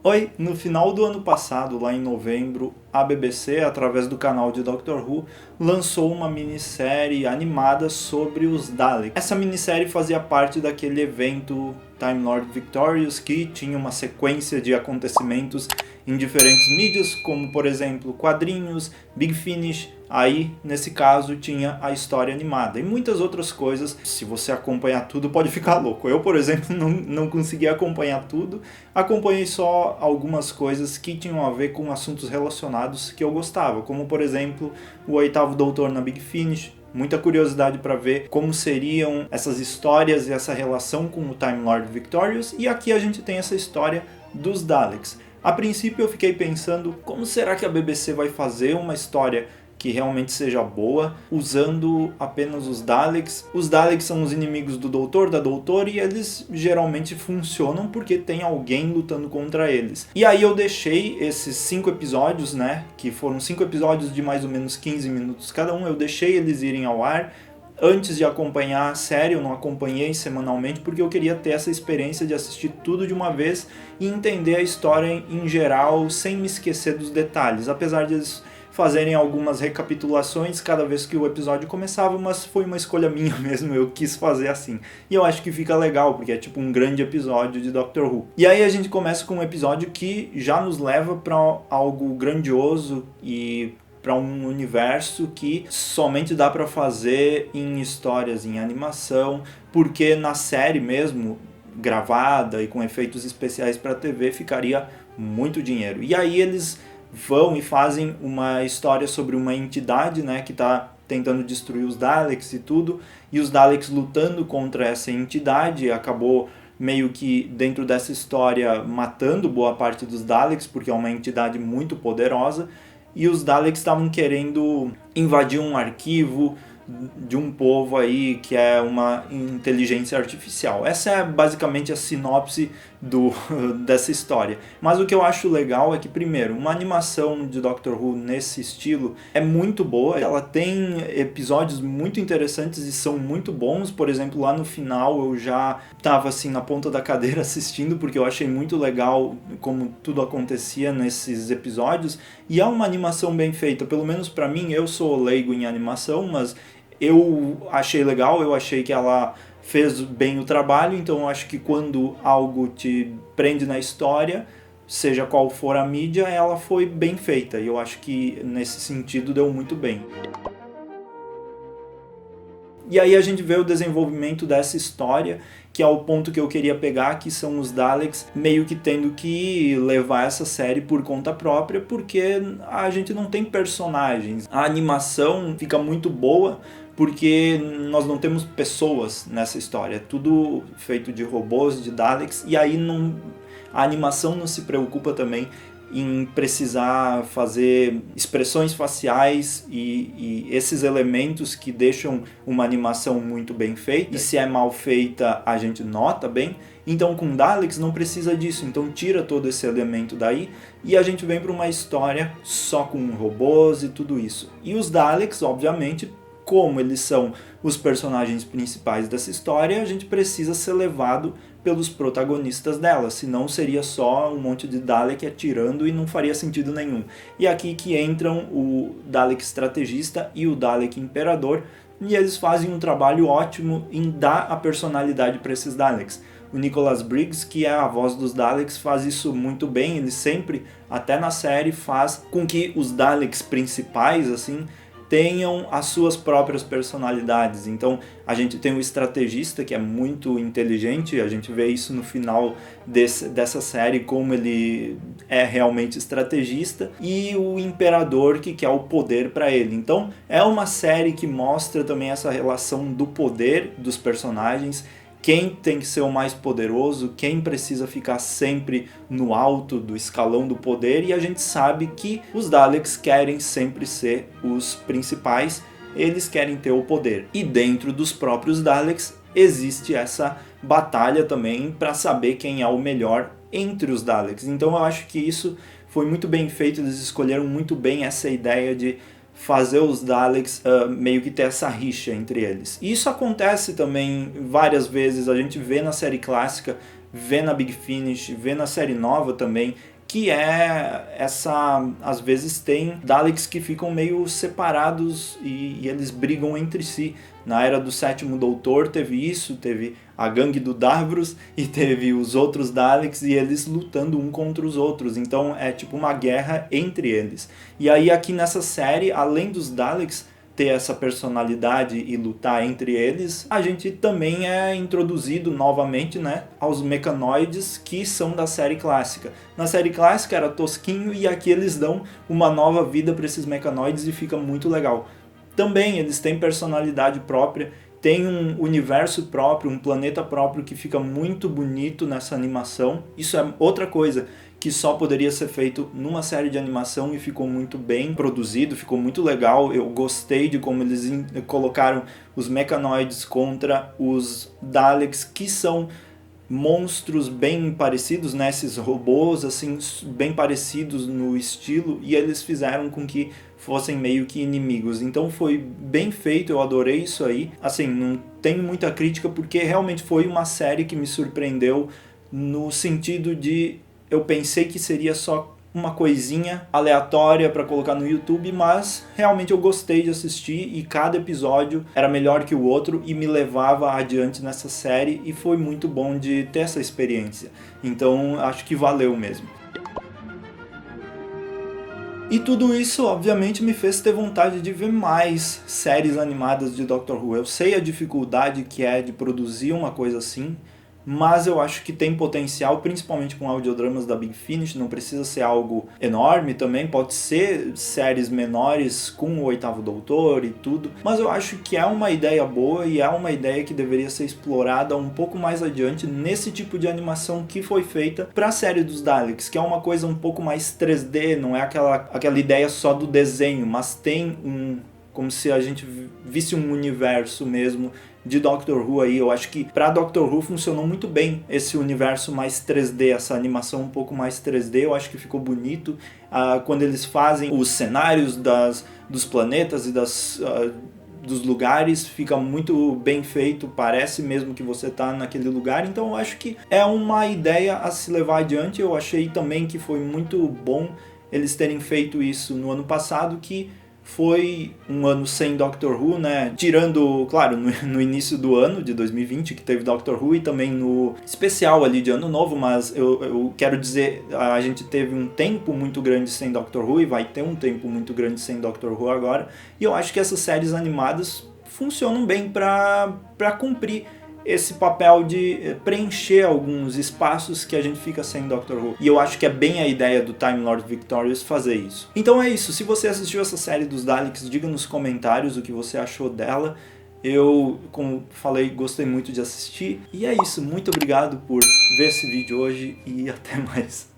Oi, no final do ano passado, lá em novembro, a BBC, através do canal de Doctor Who, lançou uma minissérie animada sobre os Daleks. Essa minissérie fazia parte daquele evento Time Lord Victorious, que tinha uma sequência de acontecimentos em diferentes mídias, como por exemplo quadrinhos, Big Finish. Aí, nesse caso, tinha a história animada e muitas outras coisas. Se você acompanhar tudo, pode ficar louco. Eu, por exemplo, não consegui acompanhar tudo. Acompanhei só algumas coisas que tinham a ver com assuntos relacionados que eu gostava, como por exemplo o Oitavo Doutor na Big Finish. Muita curiosidade para ver como seriam essas histórias e essa relação com o Time Lord Victorious. E aqui a gente tem essa história dos Daleks. A princípio eu fiquei pensando, como será que a BBC vai fazer uma história que realmente seja boa, usando apenas os Daleks. Os Daleks são os inimigos do Doutor, da Doutora, e eles geralmente funcionam porque tem alguém lutando contra eles. E aí eu deixei esses 5 episódios, né, que foram 5 episódios de mais ou menos 15 minutos cada um, eu deixei eles irem ao ar. Antes de acompanhar a série, eu não acompanhei semanalmente porque eu queria ter essa experiência de assistir tudo de uma vez e entender a história em geral, sem me esquecer dos detalhes, apesar de eles fazerem algumas recapitulações cada vez que o episódio começava, mas foi uma escolha minha mesmo, eu quis fazer assim. E eu acho que fica legal, porque é tipo um grande episódio de Doctor Who. E aí a gente começa com um episódio que já nos leva para algo grandioso e para um universo que somente dá para fazer em histórias em animação, porque na série mesmo, gravada e com efeitos especiais para TV, ficaria muito dinheiro. E aí eles vão e fazem uma história sobre uma entidade, né, que está tentando destruir os Daleks e tudo, e os Daleks lutando contra essa entidade, acabou meio que dentro dessa história matando boa parte dos Daleks, porque é uma entidade muito poderosa, e os Daleks estavam querendo invadir um arquivo de um povo aí que é uma inteligência artificial. Essa é basicamente a sinopse dessa história. Mas o que eu acho legal é que, primeiro, uma animação de Doctor Who nesse estilo é muito boa. Ela tem episódios muito interessantes e são muito bons. Por exemplo, lá no final eu já estava assim na ponta da cadeira assistindo, porque eu achei muito legal como tudo acontecia nesses episódios. E é uma animação bem feita, pelo menos para mim. Eu sou leigo em animação, mas eu achei legal, eu achei que ela fez bem o trabalho, então eu acho que quando algo te prende na história, seja qual for a mídia, ela foi bem feita, e eu acho que nesse sentido deu muito bem. E aí a gente vê o desenvolvimento dessa história, que é o ponto que eu queria pegar, que são os Daleks meio que tendo que levar essa série por conta própria, porque a gente não tem personagens. A animação fica muito boa, porque nós não temos pessoas nessa história. É tudo feito de robôs, de Daleks, e aí a animação não se preocupa também em precisar fazer expressões faciais e esses elementos que deixam uma animação muito bem feita. E se é mal feita, a gente nota bem. Então com Daleks não precisa disso, então tira todo esse elemento daí e a gente vem para uma história só com robôs e tudo isso. E os Daleks, obviamente, como eles são os personagens principais dessa história, a gente precisa ser levado pelos protagonistas dela, senão seria só um monte de Dalek atirando e não faria sentido nenhum. E aqui que entram o Dalek estrategista e o Dalek imperador, e eles fazem um trabalho ótimo em dar a personalidade para esses Daleks. O Nicholas Briggs, que é a voz dos Daleks, faz isso muito bem, ele sempre, até na série, faz com que os Daleks principais, assim, tenham as suas próprias personalidades. Então a gente tem o estrategista, que é muito inteligente, a gente vê isso no final dessa série, como ele é realmente estrategista, e o imperador, que quer o poder para ele. Então é uma série que mostra também essa relação do poder dos personagens, quem tem que ser o mais poderoso, quem precisa ficar sempre no alto do escalão do poder, e a gente sabe que os Daleks querem sempre ser os principais, eles querem ter o poder. E dentro dos próprios Daleks existe essa batalha também para saber quem é o melhor entre os Daleks. Então eu acho que isso foi muito bem feito, eles escolheram muito bem essa ideia de fazer os Daleks meio que ter essa rixa entre eles. E isso acontece também várias vezes, a gente vê na série clássica, vê na Big Finish, vê na série nova também, que é essa, às vezes tem Daleks que ficam meio separados e eles brigam entre si. Na Era do Sétimo Doutor teve isso, teve a gangue do Davros e teve os outros Daleks e eles lutando um contra os outros. Então é tipo uma guerra entre eles. E aí aqui nessa série, além dos Daleks ter essa personalidade e lutar entre eles, a gente também é introduzido novamente, né, aos mecanoides que são da série clássica. Na série clássica era tosquinho e aqui eles dão uma nova vida para esses mecanoides e fica muito legal. Também eles têm personalidade própria, tem um universo próprio, um planeta próprio que fica muito bonito nessa animação. Isso é outra coisa que só poderia ser feito numa série de animação e ficou muito bem produzido, ficou muito legal. Eu gostei de como eles colocaram os mecanoides contra os Daleks, que são monstros bem parecidos, né? Esses robôs assim bem parecidos no estilo, e eles fizeram com que fossem meio que inimigos. Então foi bem feito, eu adorei isso aí. Assim, não tenho muita crítica porque realmente foi uma série que me surpreendeu no sentido de eu pensei que seria só uma coisinha aleatória para colocar no YouTube, mas realmente eu gostei de assistir e cada episódio era melhor que o outro e me levava adiante nessa série e foi muito bom de ter essa experiência. Então acho que valeu mesmo. E tudo isso, obviamente, me fez ter vontade de ver mais séries animadas de Doctor Who. Eu sei a dificuldade que é de produzir uma coisa assim, mas eu acho que tem potencial, principalmente com audiodramas da Big Finish. Não precisa ser algo enorme também, pode ser séries menores com o Oitavo Doutor e tudo, mas eu acho que é uma ideia boa e é uma ideia que deveria ser explorada um pouco mais adiante nesse tipo de animação que foi feita para a série dos Daleks, que é uma coisa um pouco mais 3D, não é aquela ideia só do desenho, mas tem como se a gente visse um universo mesmo de Doctor Who aí. Eu acho que para Doctor Who funcionou muito bem esse universo mais 3D, essa animação um pouco mais 3D, eu acho que ficou bonito. Quando eles fazem os cenários dos planetas e dos lugares, fica muito bem feito, parece mesmo que você está naquele lugar. Então eu acho que é uma ideia a se levar adiante. Eu achei também que foi muito bom eles terem feito isso no ano passado, que foi um ano sem Doctor Who, né? Tirando, claro, no início do ano de 2020, que teve Doctor Who, e também no especial ali de Ano Novo, mas eu quero dizer, a gente teve um tempo muito grande sem Doctor Who e vai ter um tempo muito grande sem Doctor Who agora, e eu acho que essas séries animadas funcionam bem para cumprir esse papel de preencher alguns espaços que a gente fica sem Doctor Who. E eu acho que é bem a ideia do Time Lord Victorious fazer isso. Então é isso, se você assistiu essa série dos Daleks, diga nos comentários o que você achou dela. Eu, como falei, gostei muito de assistir. E é isso, muito obrigado por ver esse vídeo hoje e até mais.